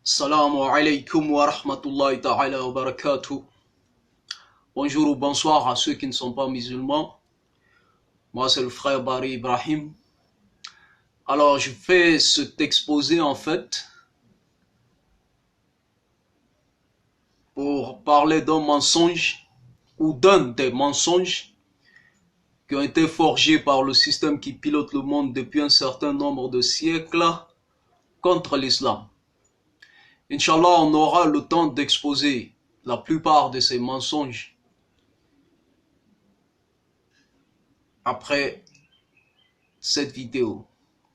Assalamu alaikum wa rahmatullahi ta'ala wa barakatuh. Bonjour ou bonsoir à ceux qui ne sont pas musulmans. Moi, c'est le frère Barry Ibrahim. Alors, je fais cet exposé en fait pour parler d'un mensonge ou d'un des mensonges qui ont été forgés par le système qui pilote le monde depuis un certain nombre de siècles contre l'islam. Inch'Allah, on aura le temps d'exposer la plupart de ces mensonges après cette vidéo.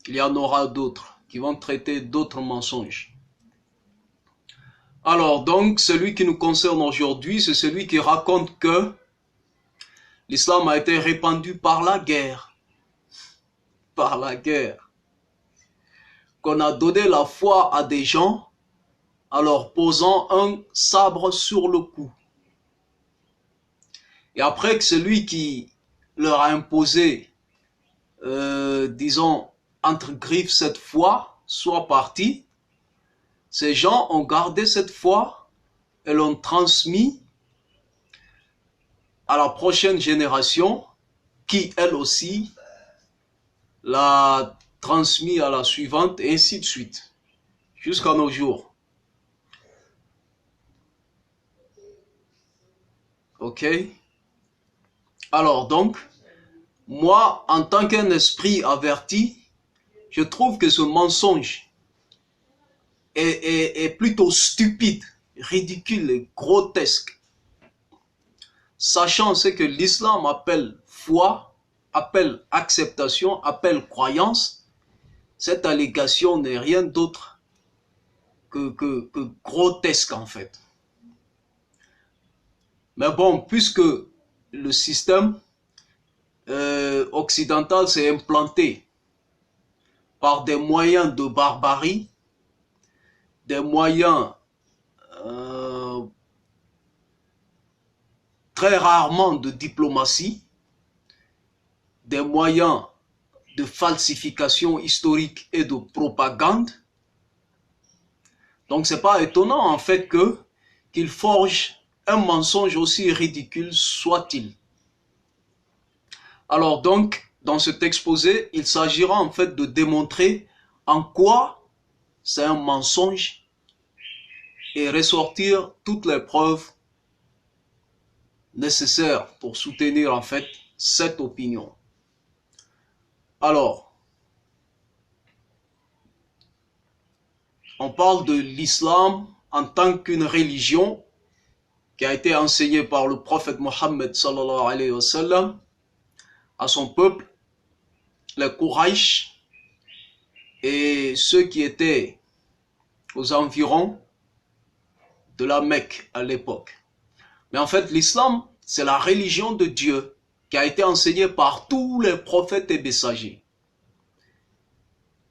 Il y en aura d'autres qui vont traiter d'autres mensonges. Alors donc, celui qui nous concerne aujourd'hui, c'est celui qui raconte que l'islam a été répandu par la guerre. Par la guerre. Qu'on a donné la foi à des gens en leur posant un sabre sur le cou. Et après que celui qui leur a imposé, disons, entre griffes cette foi, soit parti, ces gens ont gardé cette foi et l'ont transmis à la prochaine génération qui, elle aussi, l'a transmis à la suivante et ainsi de suite, jusqu'à nos jours. Ok? Alors donc, moi, en tant qu'un esprit averti, je trouve que ce mensonge est plutôt stupide, ridicule et grotesque. Sachant ce que l'islam appelle foi, appelle acceptation, appelle croyance, cette allégation n'est rien d'autre que grotesque en fait. Mais bon, puisque le système occidental s'est implanté par des moyens de barbarie, des moyens très rarement de diplomatie, des moyens de falsification historique et de propagande. Donc c'est pas étonnant en fait qu'il forge un mensonge aussi ridicule soit-il. Alors donc, dans cet exposé, il s'agira en fait de démontrer en quoi c'est un mensonge et ressortir toutes les preuves nécessaires pour soutenir en fait cette opinion. Alors, on parle de l'islam en tant qu'une religion qui a été enseignée par le prophète Mohammed sallallahu alayhi wa sallam à son peuple, les Quraysh et ceux qui étaient aux environs de la Mecque à l'époque. Mais en fait, l'islam, c'est la religion de Dieu qui a été enseignée par tous les prophètes et messagers.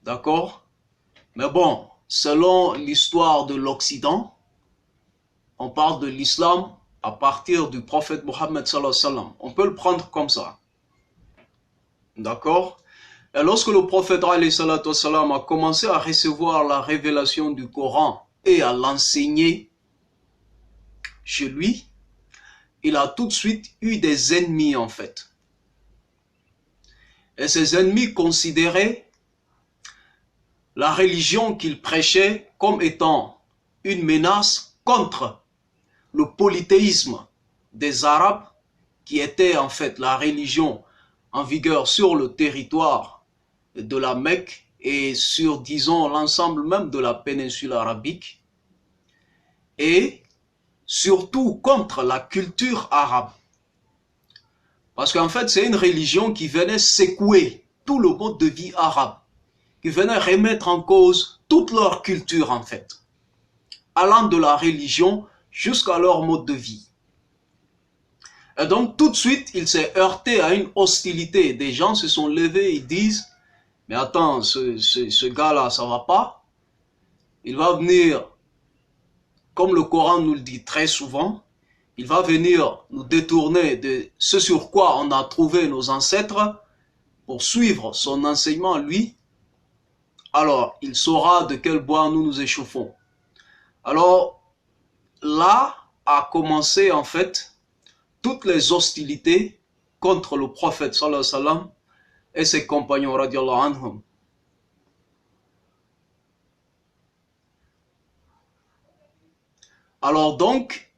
D'accord? Mais bon, selon l'histoire de l'Occident, on parle de l'islam à partir du prophète Mohammed sallallahu alayhi wa sallam. On peut le prendre comme ça. D'accord? Et lorsque le prophète alayhi salatu wa sallam a commencé à recevoir la révélation du Coran et à l'enseigner chez lui, il a tout de suite eu des ennemis en fait. Et ces ennemis considéraient la religion qu'il prêchait comme étant une menace contre le polythéisme des Arabes, qui était en fait la religion en vigueur sur le territoire de la Mecque et sur, disons, l'ensemble même de la péninsule arabique, et surtout contre la culture arabe. Parce qu'en fait, c'est une religion qui venait secouer tout le mode de vie arabe, qui venait remettre en cause toute leur culture en fait, allant de la religion jusqu'à leur mode de vie. Et donc tout de suite, il s'est heurté à une hostilité. Des gens se sont levés et disent, mais attends, ce gars-là, ça va pas. Il va venir, comme le Coran nous le dit très souvent, il va venir nous détourner de ce sur quoi on a trouvé nos ancêtres pour suivre son enseignement, lui. Alors, il saura de quel bois nous nous échauffons. Alors là a commencé en fait toutes les hostilités contre le prophète sallallahu alayhi wa sallam et ses compagnons radiallahu anhum. Alors donc,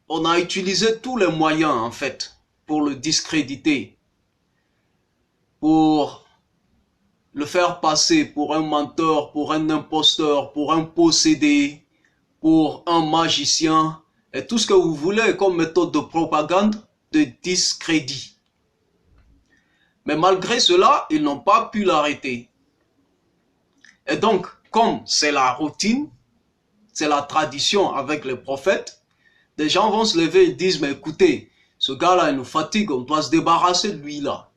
on a utilisé tous les moyens en fait pour le discréditer, pour le faire passer pour un menteur, pour un imposteur, pour un possédé, pour un magicien, et tout ce que vous voulez comme méthode de propagande, de discrédit. Mais malgré cela, ils n'ont pas pu l'arrêter. Et donc, comme c'est la routine, c'est la tradition avec les prophètes, des gens vont se lever et disent, mais écoutez, ce gars-là, il nous fatigue, on doit se débarrasser de lui là.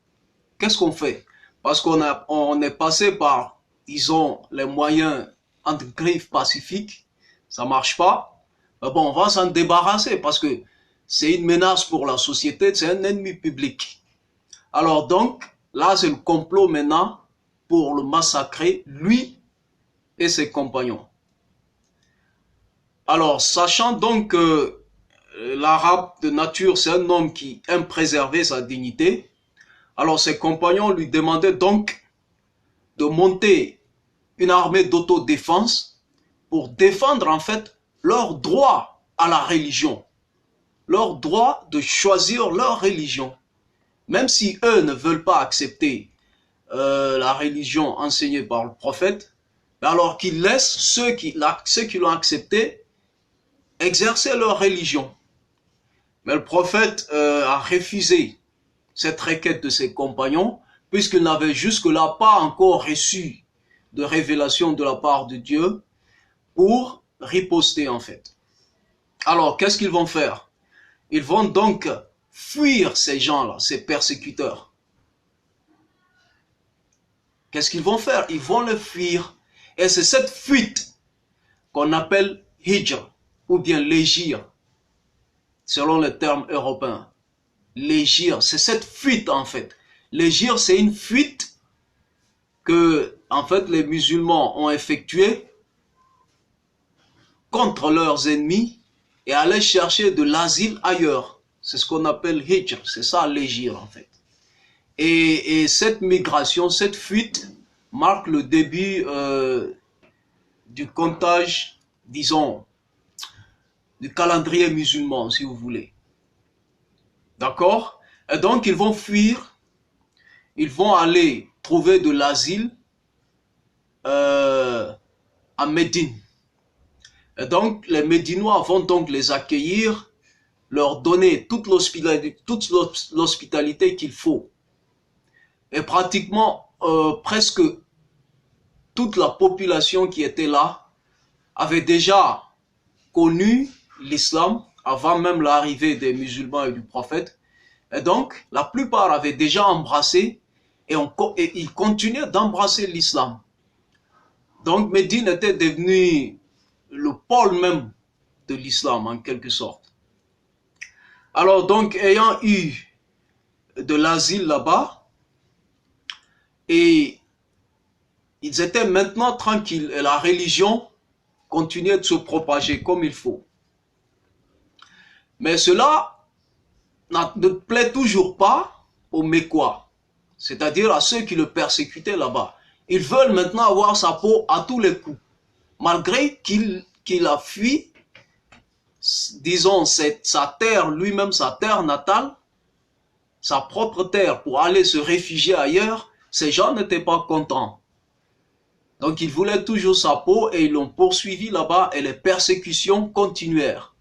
Qu'est-ce qu'on fait? Parce on est passé par, disons, les moyens entre griffes pacifiques, ça marche pas. Mais bon, on va s'en débarrasser parce que c'est une menace pour la société, c'est un ennemi public. Alors donc, là c'est le complot maintenant pour le massacrer, lui et ses compagnons. Alors, sachant donc que l'arabe de nature, c'est un homme qui aime préserver sa dignité, alors ses compagnons lui demandaient donc de monter une armée d'autodéfense pour défendre en fait leur droit à la religion, leur droit de choisir leur religion. Même si eux ne veulent pas accepter la religion enseignée par le prophète, alors qu'ils laissent ceux qui l'ont accepté exercer leur religion. Mais le prophète a refusé cette requête de ses compagnons, puisqu'ils n'avaient jusque-là pas encore reçu de révélation de la part de Dieu pour riposter en fait. Alors, qu'est-ce qu'ils vont faire? Ils vont donc fuir ces gens-là, ces persécuteurs. Qu'est-ce qu'ils vont faire? Ils vont le fuir. Et c'est cette fuite qu'on appelle hijr, ou bien légir, selon les termes européens. Légir, c'est cette fuite en fait. Légir, c'est une fuite que en fait les musulmans ont effectuée contre leurs ennemis et aller chercher de l'asile ailleurs. C'est ce qu'on appelle hijr, c'est ça légir en fait. Et cette migration, cette fuite marque le début du comptage, disons, du calendrier musulman si vous voulez. D'accord? Et donc ils vont fuir, ils vont aller trouver de l'asile à Médine. Et donc les Médinois vont donc les accueillir, leur donner toute l'hospitalité qu'il faut. Et pratiquement presque toute la population qui était là avait déjà connu l'islam avant même l'arrivée des musulmans et du prophète. Et donc, la plupart avaient déjà embrassé et ils continuaient d'embrasser l'islam. Donc, Médine était devenu le pôle même de l'islam en quelque sorte. Alors donc, ayant eu de l'asile là-bas, et ils étaient maintenant tranquilles et la religion continuait de se propager comme il faut. Mais cela ne plaît toujours pas aux Mécois, c'est-à-dire à ceux qui le persécutaient là-bas. Ils veulent maintenant avoir sa peau à tous les coups, malgré qu'il a fui, disons, sa terre, lui-même sa terre natale, sa propre terre, pour aller se réfugier ailleurs. Ces gens n'étaient pas contents. Donc ils voulaient toujours sa peau et ils l'ont poursuivi là-bas et les persécutions continuèrent.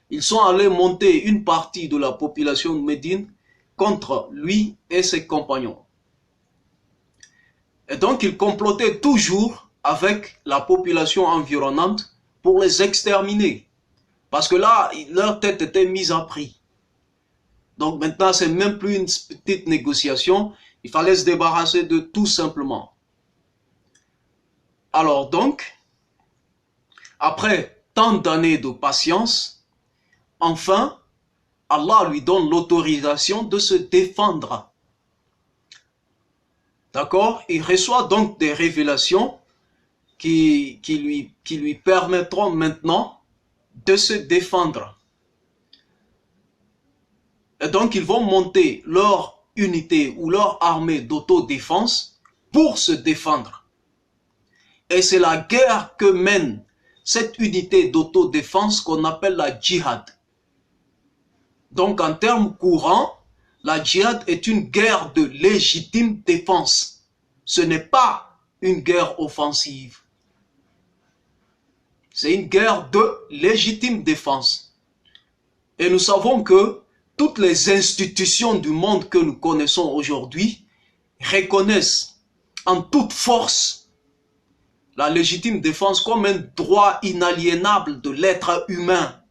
Ils sont allés monter une partie de la population de Médine contre lui et ses compagnons. Et donc ils complotaient toujours avec la population environnante pour les exterminer. Parce que là, leur tête était mise à prix. Donc maintenant, c'est même plus une petite négociation. Il fallait se débarrasser de tout simplement. Alors donc, après tant d'années de patience, enfin, Allah lui donne l'autorisation de se défendre. D'accord? Il reçoit donc des révélations qui lui permettront maintenant de se défendre. Et donc, ils vont monter leur unité ou leur armée d'autodéfense pour se défendre. Et c'est la guerre que mène cette unité d'autodéfense qu'on appelle la djihad. Donc, en termes courants, la djihad est une guerre de légitime défense. Ce n'est pas une guerre offensive. C'est une guerre de légitime défense. Et nous savons que toutes les institutions du monde que nous connaissons aujourd'hui reconnaissent en toute force la légitime défense comme un droit inaliénable de l'être humain.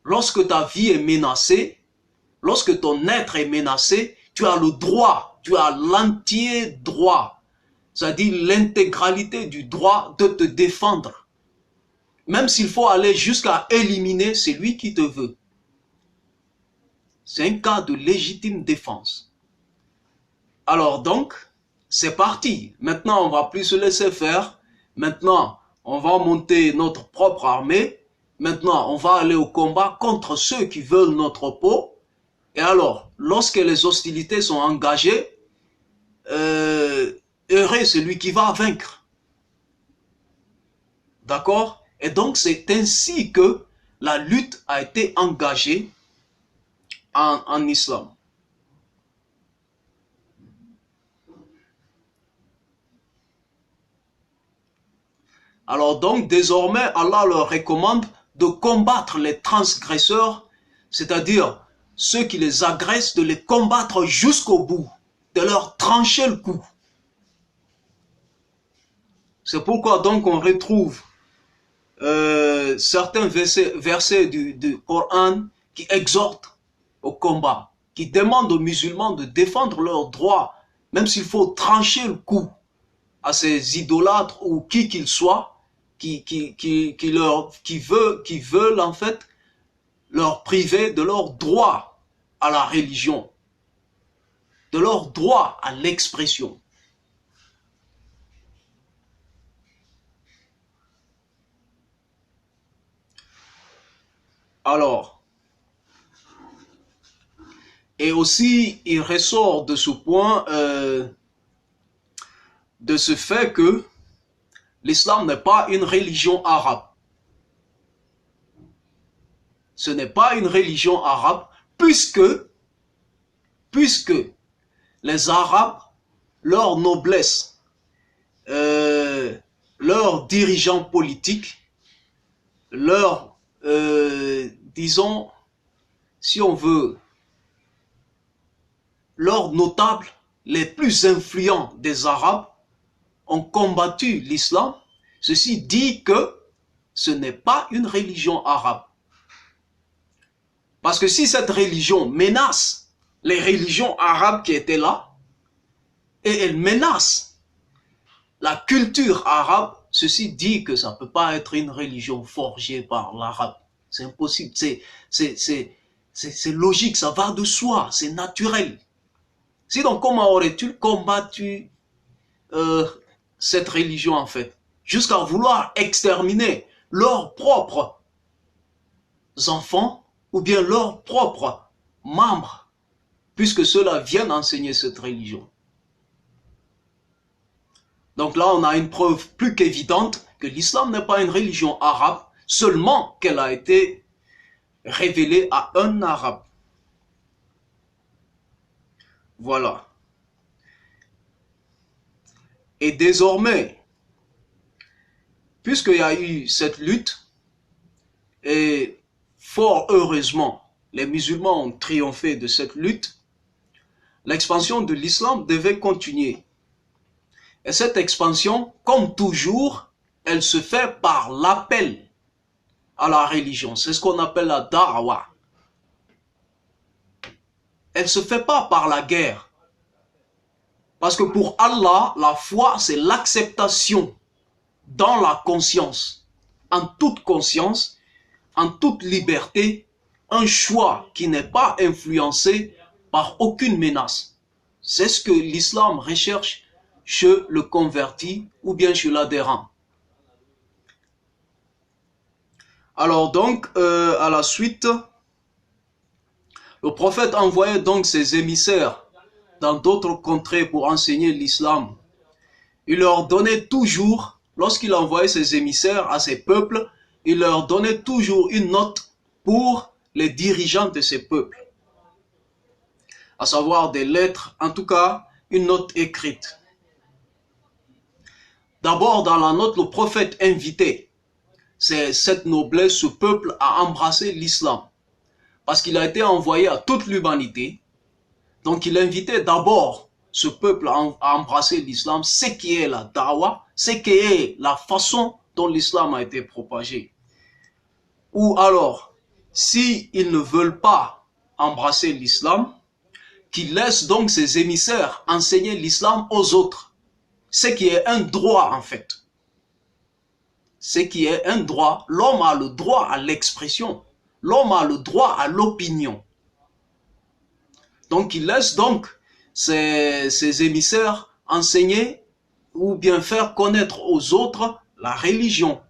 Lorsque ta vie est menacée, lorsque ton être est menacé, tu as le droit, tu as l'entier droit, c'est-à-dire l'intégralité du droit de te défendre. Même s'il faut aller jusqu'à éliminer celui qui te veut. C'est un cas de légitime défense. Alors donc, c'est parti. Maintenant, on va plus se laisser faire. Maintenant, on va monter notre propre armée. Maintenant, on va aller au combat contre ceux qui veulent notre peau. Et alors, lorsque les hostilités sont engagées, heureux celui qui va vaincre. D'accord? Et donc, c'est ainsi que la lutte a été engagée en islam. Alors donc, désormais, Allah leur recommande de combattre les transgresseurs, c'est-à-dire ceux qui les agressent, de les combattre jusqu'au bout, de leur trancher le cou. C'est pourquoi donc on retrouve certains versets du Coran qui exhortent au combat, qui demandent aux musulmans de défendre leurs droits, même s'il faut trancher le cou à ces idolâtres ou qui qu'ils soient, qui veulent en fait leur priver de leur droit à la religion, de leur droit à l'expression. Alors, et aussi il ressort de ce point, de ce fait que l'islam n'est pas une religion arabe. Ce n'est pas une religion arabe, puisque les Arabes, leur noblesse, leurs dirigeants politiques, leurs, disons, si on veut, leurs notables les plus influents des Arabes ont combattu l'islam. Ceci dit que ce n'est pas une religion arabe. Parce que si cette religion menace les religions arabes qui étaient là, et elle menace la culture arabe, ceci dit que ça ne peut pas être une religion forgée par l'arabe. C'est impossible, c'est logique, ça va de soi, c'est naturel. Sinon, comment aurait-il combattu cette religion en fait, jusqu'à vouloir exterminer leurs propres enfants ou bien leurs propres membres, puisque ceux-là viennent enseigner cette religion. Donc là, on a une preuve plus qu'évidente que l'islam n'est pas une religion arabe, seulement qu'elle a été révélée à un arabe. Voilà. Et désormais, puisqu'il y a eu cette lutte, et fort heureusement, les musulmans ont triomphé de cette lutte, l'expansion de l'islam devait continuer. Et cette expansion, comme toujours, elle se fait par l'appel à la religion. C'est ce qu'on appelle la da'wa. Elle ne se fait pas par la guerre. Parce que pour Allah, la foi, c'est l'acceptation dans la conscience, en toute conscience, en toute liberté, un choix qui n'est pas influencé par aucune menace. C'est ce que l'islam recherche chez le converti ou bien chez l'adhérent. Alors donc, à la suite, le prophète envoyait donc ses émissaires dans d'autres contrées pour enseigner l'islam. Il leur donnait toujours, lorsqu'il envoyait ses émissaires à ces peuples, il leur donnait toujours une note pour les dirigeants de ces peuples. À savoir des lettres, en tout cas, une note écrite. D'abord, dans la note, le prophète invitait cette noblesse, ce peuple à embrasser l'islam. Parce qu'il a été envoyé à toute l'humanité. Donc il invitait d'abord ce peuple à embrasser l'islam, ce qui est la dawa, ce qui est la façon dont l'islam a été propagé. Ou alors, s'ils ne veulent pas embrasser l'islam, qu'ils laissent donc ses émissaires enseigner l'islam aux autres. Ce qui est un droit en fait. Ce qui est un droit, l'homme a le droit à l'expression. L'homme a le droit à l'opinion. Donc, il laisse donc ses émissaires enseigner ou bien faire connaître aux autres la religion.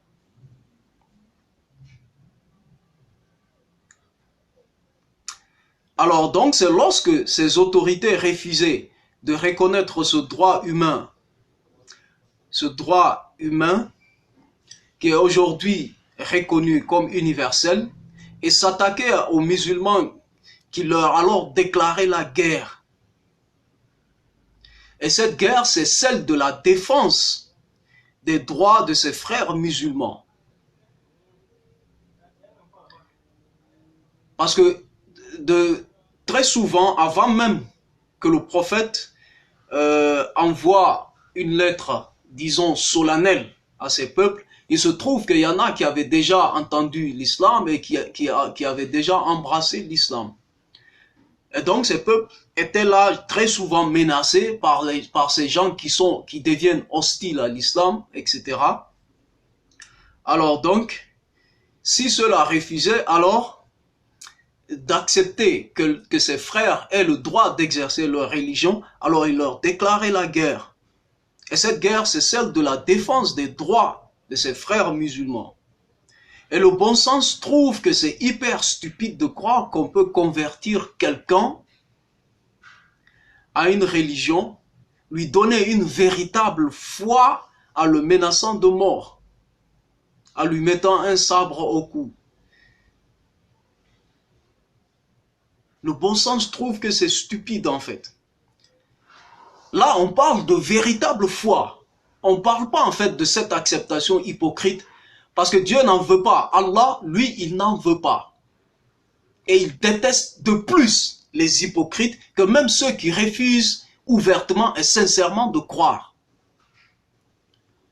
Alors donc, c'est lorsque ces autorités refusaient de reconnaître ce droit humain qui est aujourd'hui reconnu comme universel, et s'attaquaient aux musulmans qui leur alors déclaraient la guerre. Et cette guerre, c'est celle de la défense des droits de ses frères musulmans. Parce que très souvent, avant même que le prophète envoie une lettre, disons, solennelle à ces peuples, il se trouve qu'il y en a qui avaient déjà entendu l'islam et qui avaient déjà embrassé l'islam. Et donc ces peuples étaient là très souvent menacés par ces gens qui deviennent hostiles à l'islam, etc. Alors donc, si ceux-là refusaient alors d'accepter que ses frères aient le droit d'exercer leur religion, alors il leur déclarait la guerre. Et cette guerre, c'est celle de la défense des droits de ses frères musulmans. Et le bon sens trouve que c'est hyper stupide de croire qu'on peut convertir quelqu'un à une religion, lui donner une véritable foi en le menaçant de mort, en lui mettant un sabre au cou. Le bon sens trouve que c'est stupide en fait. Là, on parle de véritable foi. On ne parle pas en fait de cette acceptation hypocrite parce que Dieu n'en veut pas. Allah, lui, il n'en veut pas. Et il déteste de plus les hypocrites que même ceux qui refusent ouvertement et sincèrement de croire.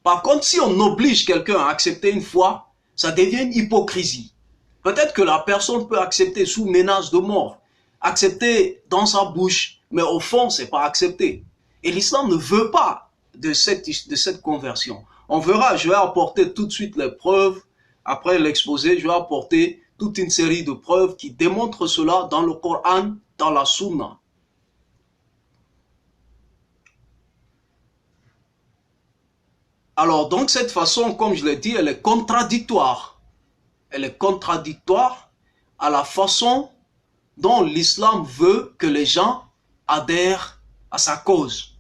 Par contre, si on oblige quelqu'un à accepter une foi, ça devient une hypocrisie. Peut-être que la personne peut accepter sous menace de mort, accepter dans sa bouche, mais au fond, c'est pas accepté. Et l'islam ne veut pas de cette conversion. On verra, je vais apporter tout de suite les preuves. Après l'exposé, je vais apporter toute une série de preuves qui démontrent cela dans le Coran, dans la Sunna. Alors, donc, cette façon, comme je l'ai dit, elle est contradictoire. Elle est contradictoire à la façon dont l'islam veut que les gens adhèrent à sa cause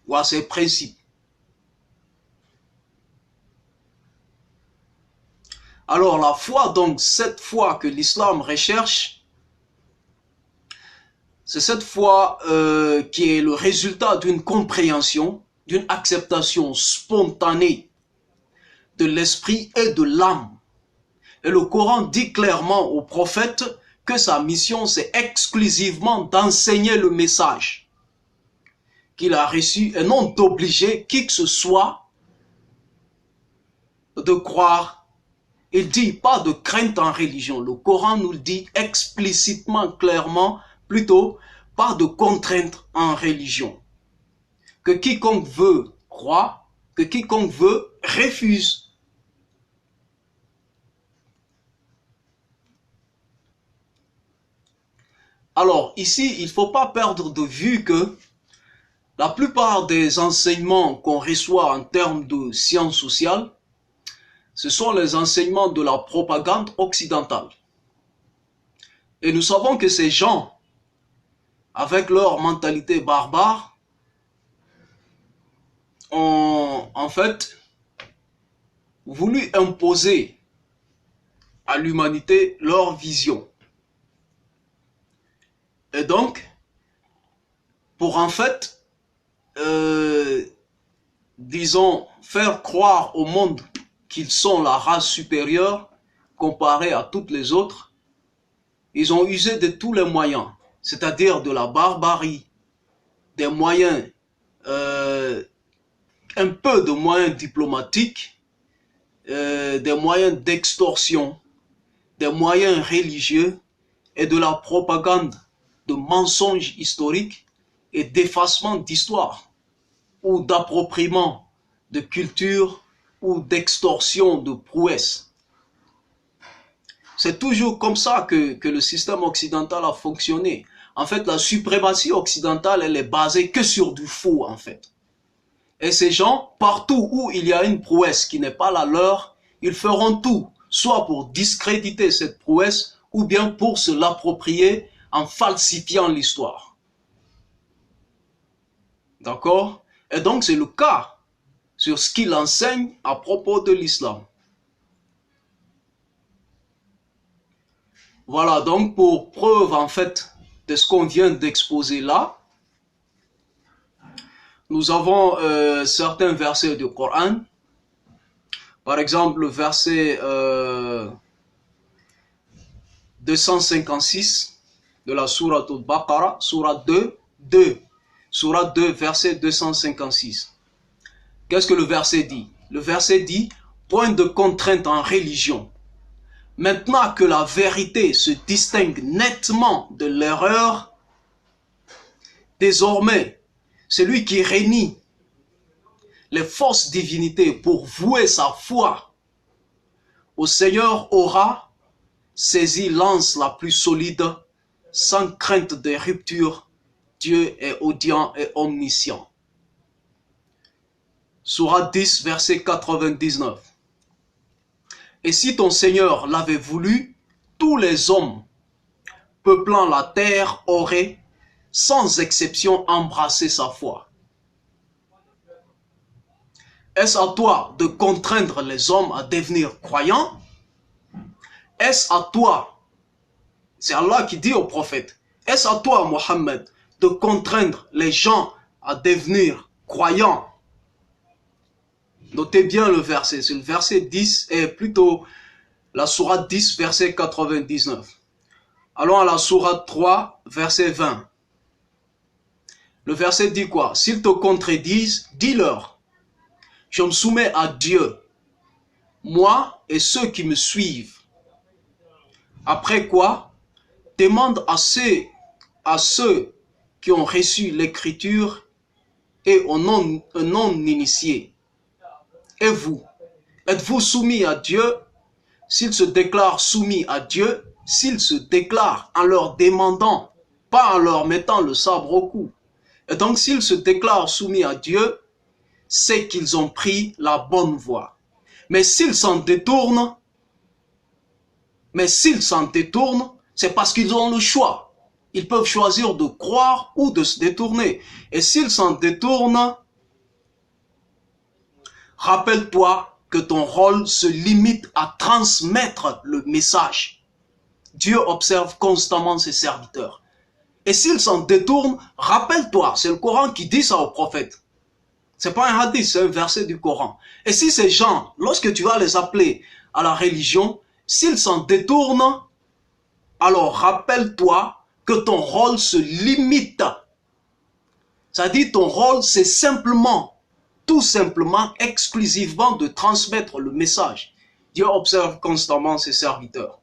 ou à ses principes. Alors la foi, donc cette foi que l'islam recherche, c'est cette foi qui est le résultat d'une compréhension, d'une acceptation spontanée de l'esprit et de l'âme. Et le Coran dit clairement au prophète que sa mission, c'est exclusivement d'enseigner le message qu'il a reçu et non d'obliger qui que ce soit de croire. Il dit pas de crainte en religion. Le Coran nous le dit explicitement, clairement, plutôt pas de contrainte en religion. Que quiconque veut croit, que quiconque veut refuse. Alors ici, il ne faut pas perdre de vue que La plupart des enseignements qu'on reçoit en termes de sciences sociales, ce sont les enseignements de la propagande occidentale. Et nous savons que ces gens, avec leur mentalité barbare, ont en fait voulu imposer à l'humanité leur vision. Et donc, pour en fait, disons, faire croire au monde qu'ils sont la race supérieure comparée à toutes les autres, ils ont usé de tous les moyens, c'est-à-dire de la barbarie, des moyens, un peu de moyens diplomatiques, des moyens d'extorsion, des moyens religieux et de la propagande de mensonges historiques et d'effacement d'histoire ou d'appropriement de culture ou d'extorsion de prouesses. C'est toujours comme ça que le système occidental a fonctionné. En fait, la suprématie occidentale, elle est basée que sur du faux, en fait. Et ces gens, partout où il y a une prouesse qui n'est pas la leur, ils feront tout, soit pour discréditer cette prouesse, ou bien pour se l'approprier en falsifiant l'histoire. D'accord? Et donc c'est le cas sur ce qu'il enseigne à propos de l'islam. Voilà, donc pour preuve en fait de ce qu'on vient d'exposer là, nous avons certains versets du Coran. Par exemple, le verset 256 de la sourate Al-Baqarah, sourate 2, sourate 2, verset 256. Qu'est-ce que le verset dit? Le verset dit, point de contrainte en religion. Maintenant que la vérité se distingue nettement de l'erreur, désormais, celui qui renie les fausses divinités pour vouer sa foi au Seigneur aura saisi l'anse la plus solide, sans crainte de rupture. Dieu est audient et omniscient. Sourate 10, verset 99. Et si ton Seigneur l'avait voulu, tous les hommes peuplant la terre auraient, sans exception, embrassé sa foi. Est-ce à toi de contraindre les hommes à devenir croyants? Est-ce à toi, c'est Allah qui dit au prophète, est-ce à toi, Mohammed, de contraindre les gens à devenir croyants? Notez bien le verset, c'est le verset 10, et plutôt la sourate 10, verset 99. Allons à la sourate 3, verset 20. Le verset dit quoi? S'ils te contredisent, dis-leur, je me soumets à Dieu, moi et ceux qui me suivent. Après quoi, demande à ceux qui ont reçu l'écriture et aux non-initiés. Et vous, êtes-vous soumis à Dieu? S'ils se déclarent soumis à Dieu, s'ils se déclarent en leur demandant, pas en leur mettant le sabre au cou. Et donc s'ils se déclarent soumis à Dieu, c'est qu'ils ont pris la bonne voie. Mais s'ils s'en détournent, c'est parce qu'ils ont le choix. Ils peuvent choisir de croire ou de se détourner. Et s'ils s'en détournent, rappelle-toi que ton rôle se limite à transmettre le message. Dieu observe constamment ses serviteurs. Et s'ils s'en détournent, rappelle-toi, c'est le Coran qui dit ça au prophète. C'est pas un hadith, c'est un verset du Coran. Et si ces gens, lorsque tu vas les appeler à la religion, s'ils s'en détournent, alors rappelle-toi que ton rôle se limite. Ça dit ton rôle, c'est simplement, tout simplement, exclusivement de transmettre le message. Dieu observe constamment ses serviteurs.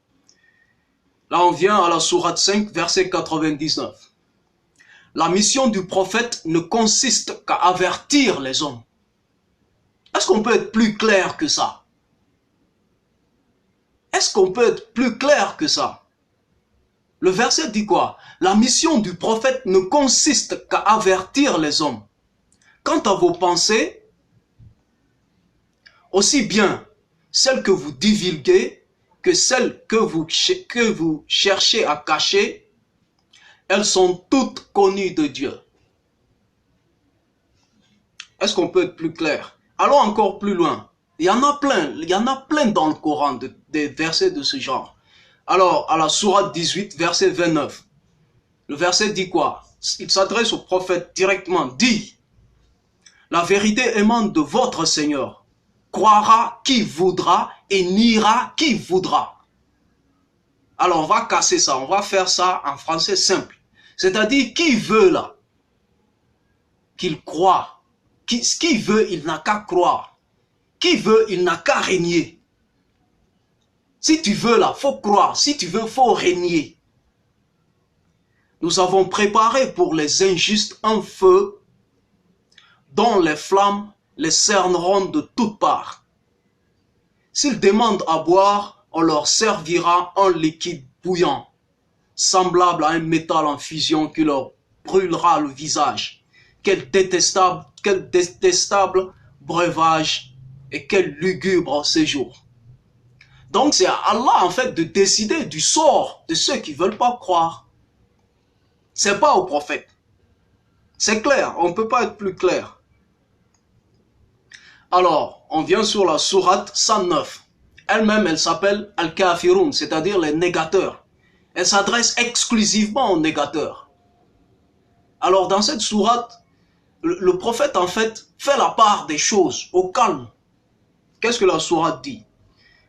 Là, on vient à la sourate 5, verset 99. La mission du prophète ne consiste qu'à avertir les hommes. Est-ce qu'on peut être plus clair que ça? Est-ce qu'on peut être plus clair que ça? Le verset dit quoi? La mission du prophète ne consiste qu'à avertir les hommes. Quant à vos pensées, aussi bien celles que vous divulguez que celles que vous cherchez à cacher, elles sont toutes connues de Dieu. Est-ce qu'on peut être plus clair? Allons encore plus loin. Il y en a plein dans le Coran des versets de ce genre. Alors, à la sourate 18, verset 29, le verset dit quoi? Il s'adresse au prophète directement, dit: la vérité émane de votre Seigneur. Croira qui voudra et niera qui voudra. Alors, on va casser ça, on va faire ça en français simple. C'est-à-dire, qui veut là, qu'il croit. Qui veut, il n'a qu'à croire. Qui veut, il n'a qu'à régner. Si tu veux là, faut croire. Si tu veux, faut régner. Nous avons préparé pour les injustes un feu dont les flammes les cerneront de toutes parts. S'ils demandent à boire, on leur servira un liquide bouillant, semblable à un métal en fusion qui leur brûlera le visage. Quel détestable breuvage et quel lugubre séjour. Donc c'est à Allah en fait de décider du sort de ceux qui ne veulent pas croire. C'est pas au prophète. C'est clair, on ne peut pas être plus clair. Alors, on vient sur la sourate 109. Elle-même, elle s'appelle Al-Kafirun, c'est-à-dire les négateurs. Elle s'adresse exclusivement aux négateurs. Alors, dans cette sourate, le prophète, en fait, fait la part des choses, au calme. Qu'est-ce que la sourate dit?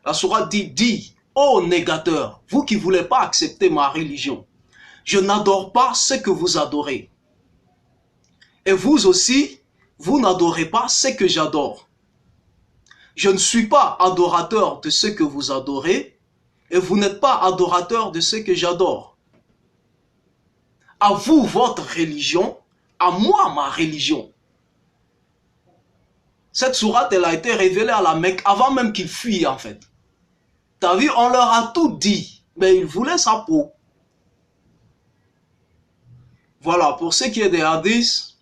La sourate dit, ô négateurs, vous qui ne voulez pas accepter ma religion, je n'adore pas ce que vous adorez. Et vous aussi, vous n'adorez pas ce que j'adore. Je ne suis pas adorateur de ce que vous adorez, et vous n'êtes pas adorateur de ce que j'adore. À vous, votre religion, à moi, ma religion. Cette sourate, elle a été révélée à la Mecque avant même qu'ils fuient, en fait. T'as vu, on leur a tout dit, mais ils voulaient sa peau. Voilà, pour ce qui est des hadiths,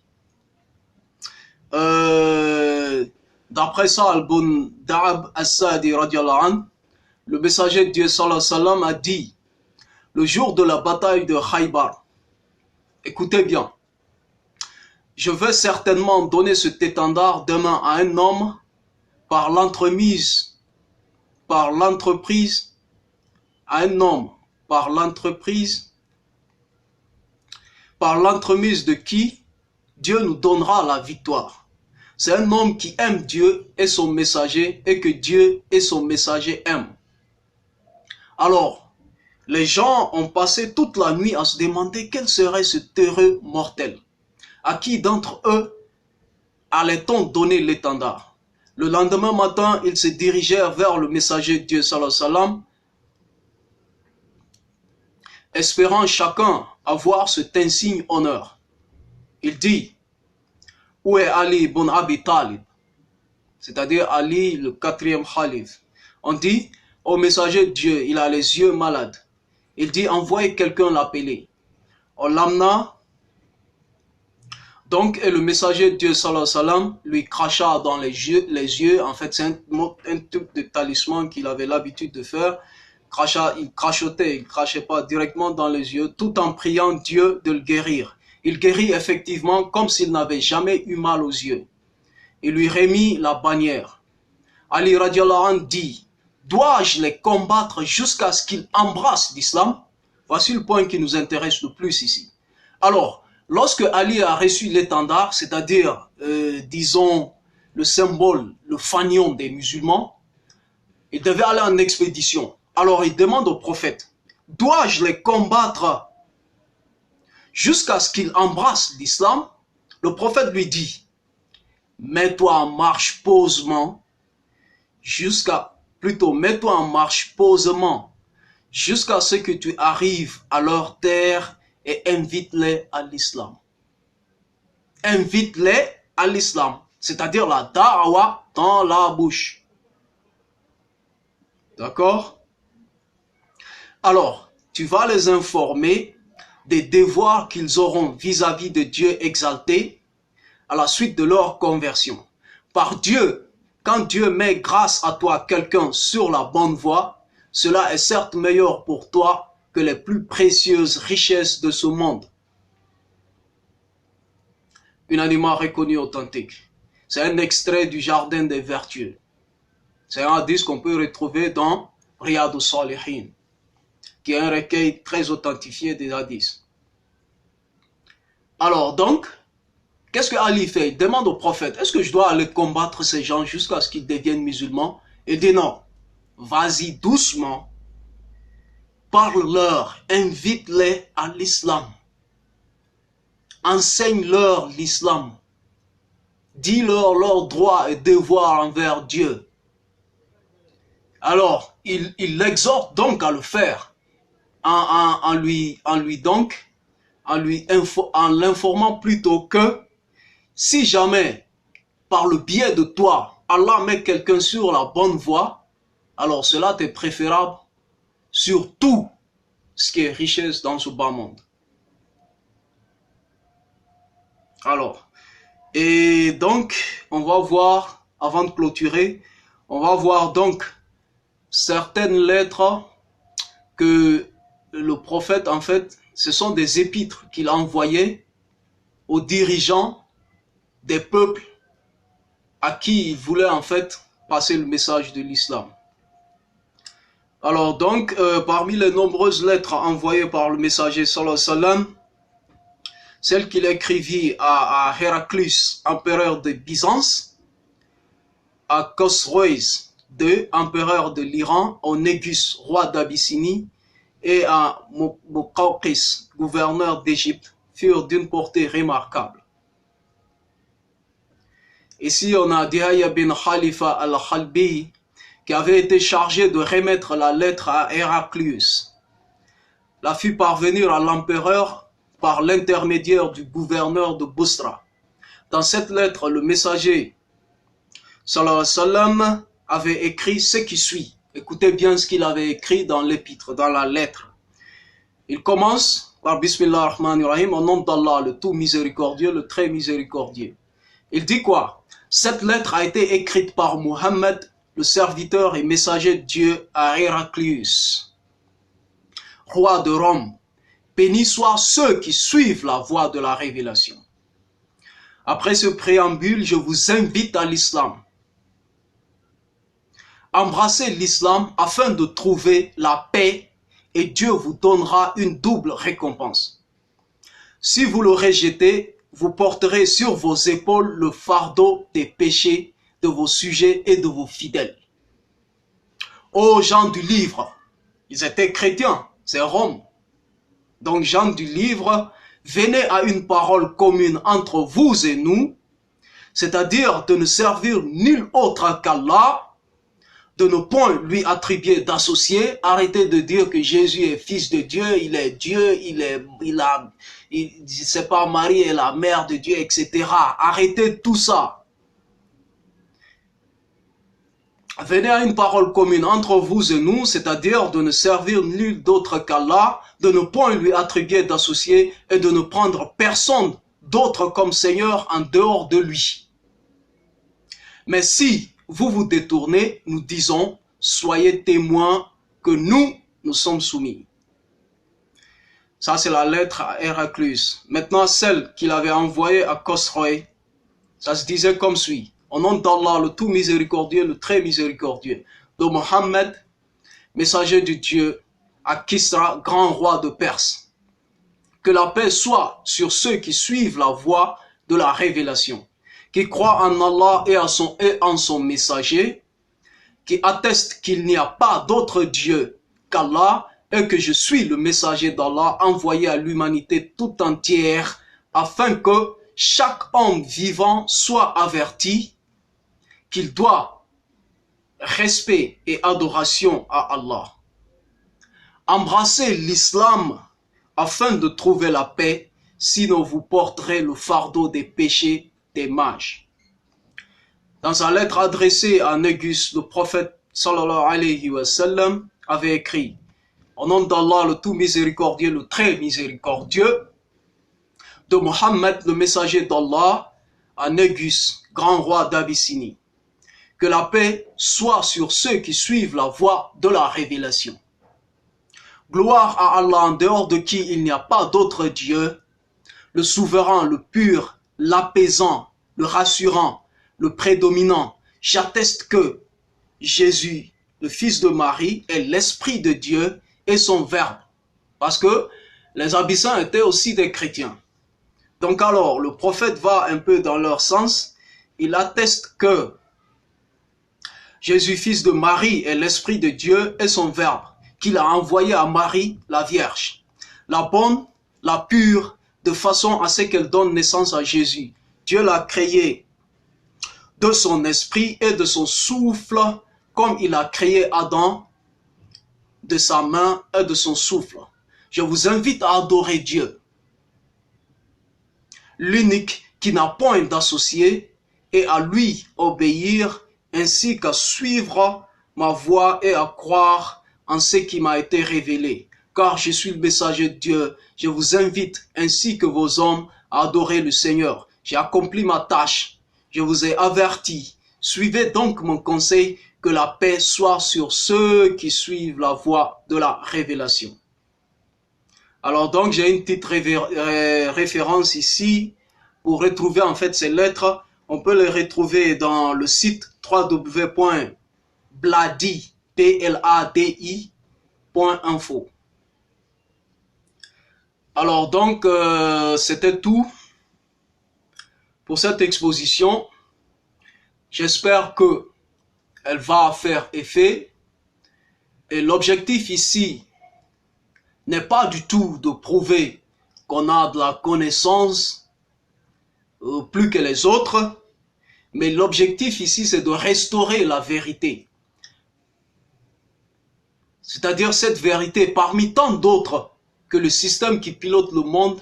d'après ça, Al-Bun Da'ab As-Sadi radiallahu anhu, le messager de Dieu sallallahu alayhi wa sallam a dit, le jour de la bataille de Khaybar, écoutez bien, je vais certainement donner cet étendard demain à un homme par l'entreprise, à un homme, par l'entremise de qui Dieu nous donnera la victoire. C'est un homme qui aime Dieu et son messager et que Dieu et son messager aiment. Alors, les gens ont passé toute la nuit à se demander quel serait ce heureux mortel. À qui d'entre eux allait-on donner l'étendard? Le lendemain matin, ils se dirigèrent vers le messager de Dieu, sallallahu alayhi wa sallam, espérant chacun avoir cet insigne honneur. Il dit, où est Ali ibn Abi Talib? C'est-à-dire Ali, le 4e khalife. On dit, au messager de Dieu, il a les yeux malades. Il dit, envoyez quelqu'un l'appeler. On l'amena. Donc, et le messager de Dieu, sallallahu alayhi wa sallam, lui cracha dans les yeux. En fait, c'est un truc de talisman qu'il avait l'habitude de faire. Il crachotait, il crachait pas directement dans les yeux, tout en priant Dieu de le guérir. Il guérit effectivement comme s'il n'avait jamais eu mal aux yeux. Il lui remit la bannière. Ali radiallahu anhu dit, dois-je les combattre jusqu'à ce qu'ils embrassent l'islam? Voici le point qui nous intéresse le plus ici. Alors, lorsque Ali a reçu l'étendard, c'est-à-dire, disons, le symbole, le fanion des musulmans, il devait aller en expédition. Alors il demande au prophète, dois-je les combattre jusqu'à ce qu'ils embrassent l'islam? Le prophète lui dit, mets-toi en marche posément mets-toi en marche posément jusqu'à ce que tu arrives à leur terre et invite-les à l'islam. Invite-les à l'islam, c'est-à-dire la da'wa dans la bouche. D'accord? Alors, tu vas les informer des devoirs qu'ils auront vis-à-vis de Dieu exalté, à la suite de leur conversion. Par Dieu, quand Dieu met grâce à toi quelqu'un sur la bonne voie, cela est certes meilleur pour toi que les plus précieuses richesses de ce monde. Unanimement reconnu authentique. C'est un extrait du Jardin des Vertueux. C'est un hadith qu'on peut retrouver dans Riyad al-Salihin, qui est un recueil très authentifié des hadiths. Alors donc, qu'est-ce que Ali fait? Il demande au prophète, est-ce que je dois aller combattre ces gens jusqu'à ce qu'ils deviennent musulmans? Il dit non, vas-y doucement, parle-leur, invite-les à l'islam. Enseigne-leur l'islam. Dis-leur leurs droits et devoirs envers Dieu. Alors, il l'exhorte donc à le faire, en l'informant plutôt que si jamais, par le biais de toi, Allah met quelqu'un sur la bonne voie, alors cela t'est préférable sur tout ce qui est richesse dans ce bas monde. Alors, et donc, on va voir, avant de clôturer, on va voir donc certaines lettres que le prophète, en fait, ce sont des épîtres qu'il a envoyées aux dirigeants des peuples à qui il voulait en fait passer le message de l'islam. Alors donc, parmi les nombreuses lettres envoyées par le messager sallallahu alayhi wa sallam, celle qu'il écrivit à Héraclius, empereur de Byzance, à Khosroès II, empereur de l'Iran, au Négus, roi d'Abyssinie, et à Muqawqis, gouverneur d'Égypte, furent d'une portée remarquable. Ici, on a Dihya bin Khalifa al-Khalbi, qui avait été chargé de remettre la lettre à Héraclius. La fit parvenir à l'empereur par l'intermédiaire du gouverneur de Bousra. Dans cette lettre, le messager sallallahu alayhi wa sallam avait écrit ce qui suit. Écoutez bien ce qu'il avait écrit dans l'épître, dans la lettre. Il commence par Bismillah ar-Rahman ar-Rahim, au nom d'Allah, le tout miséricordieux, le très miséricordieux. Il dit quoi? Cette lettre a été écrite par Mohammed, le serviteur et messager de Dieu, à Héraclius, roi de Rome. Bénis soient ceux qui suivent la voie de la révélation. Après ce préambule, je vous invite à l'islam. Embrassez l'islam afin de trouver la paix et Dieu vous donnera une double récompense. Si vous le rejetez, vous porterez sur vos épaules le fardeau des péchés de vos sujets et de vos fidèles. Ô gens du livre, ils étaient chrétiens, c'est Rome. Donc gens du livre, venez à une parole commune entre vous et nous, c'est-à-dire de ne servir nul autre qu'Allah, de ne point lui attribuer d'associé, arrêtez de dire que Jésus est fils de Dieu, c'est pas Marie est la mère de Dieu, etc. Arrêtez tout ça. Venez à une parole commune entre vous et nous, c'est-à-dire de ne servir nul d'autre qu'Allah, de ne point lui attribuer d'associé et de ne prendre personne d'autre comme Seigneur en dehors de lui. Mais si vous vous détournez, nous disons, soyez témoins que nous sommes soumis. Ça, c'est la lettre à Héraclius. Maintenant, celle qu'il avait envoyée à Khosroès, ça se disait comme suit. Au nom d'Allah, le tout miséricordieux, le très miséricordieux, de Mohammed, messager de Dieu, à Kisra, grand roi de Perse. Que la paix soit sur ceux qui suivent la voie de la révélation, qui croient en Allah et en son messager, qui attestent qu'il n'y a pas d'autre Dieu qu'Allah et que je suis le messager d'Allah envoyé à l'humanité tout entière afin que chaque homme vivant soit averti qu'il doit respect et adoration à Allah. Embrassez l'islam afin de trouver la paix, sinon vous porterez le fardeau des péchés des mages. Dans sa lettre adressée à Négus, le prophète sallallahu alayhi wa sallam avait écrit: au nom d'Allah, le tout miséricordieux, le très miséricordieux, de Mohammed, le messager d'Allah, à Négus, grand roi d'Abyssinie. Que la paix soit sur ceux qui suivent la voie de la révélation. Gloire à Allah en dehors de qui il n'y a pas d'autre Dieu, le souverain, le pur, l'apaisant, le rassurant, le prédominant. J'atteste que Jésus, le fils de Marie, est l'Esprit de Dieu et son Verbe. Parce que les Abyssins étaient aussi des chrétiens. Donc alors, le prophète va un peu dans leur sens. Il atteste que Jésus, fils de Marie, est l'Esprit de Dieu et son Verbe, qu'il a envoyé à Marie, la Vierge. La bonne, la pure, de façon à ce qu'elle donne naissance à Jésus. Dieu l'a créé de son esprit et de son souffle, comme il a créé Adam de sa main et de son souffle. Je vous invite à adorer Dieu, l'unique qui n'a point d'associé, et à lui obéir, ainsi qu'à suivre ma voie et à croire en ce qui m'a été révélé. Car je suis le messager de Dieu. Je vous invite, ainsi que vos hommes, à adorer le Seigneur. J'ai accompli ma tâche. Je vous ai averti. Suivez donc mon conseil, que la paix soit sur ceux qui suivent la voie de la révélation. Alors donc, j'ai une petite référence ici pour retrouver en fait ces lettres. On peut les retrouver dans le site www.bladi.info. Alors donc, c'était tout pour cette exposition. J'espère que elle va faire effet. Et l'objectif ici n'est pas du tout de prouver qu'on a de la connaissance plus que les autres, mais l'objectif ici c'est de restaurer la vérité. C'est-à-dire cette vérité parmi tant d'autres que le système qui pilote le monde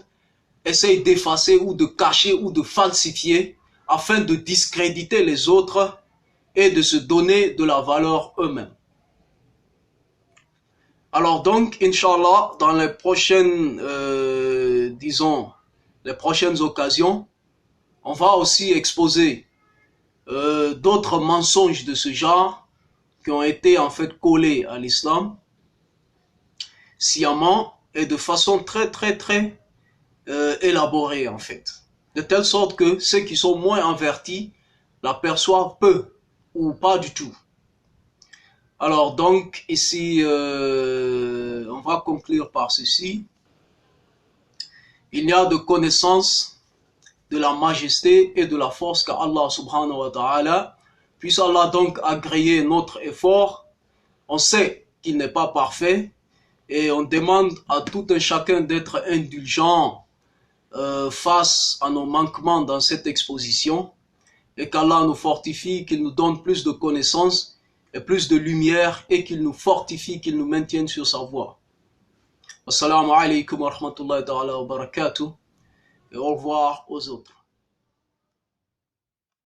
essaye d'effacer ou de cacher ou de falsifier afin de discréditer les autres et de se donner de la valeur eux-mêmes. Alors donc, Inch'Allah, dans les prochaines, les prochaines occasions, on va aussi exposer d'autres mensonges de ce genre qui ont été en fait collés à l'islam, sciemment et de façon très élaborée en fait. De telle sorte que ceux qui sont moins avertis l'aperçoivent peu ou pas du tout. Alors donc ici, on va conclure par ceci. Il n'y a de connaissance de la majesté et de la force qu'Allah subhanahu wa ta'ala. Puisse Allah donc agréer notre effort. On sait qu'il n'est pas parfait et on demande à tout un chacun d'être indulgent face à nos manquements dans cette exposition et qu'Allah nous fortifie, qu'il nous donne plus de connaissances et plus de lumière et qu'il nous fortifie, qu'il nous maintienne sur sa voie. Assalamu alaikum wa rahmatullahi wa barakatuh et au revoir aux autres.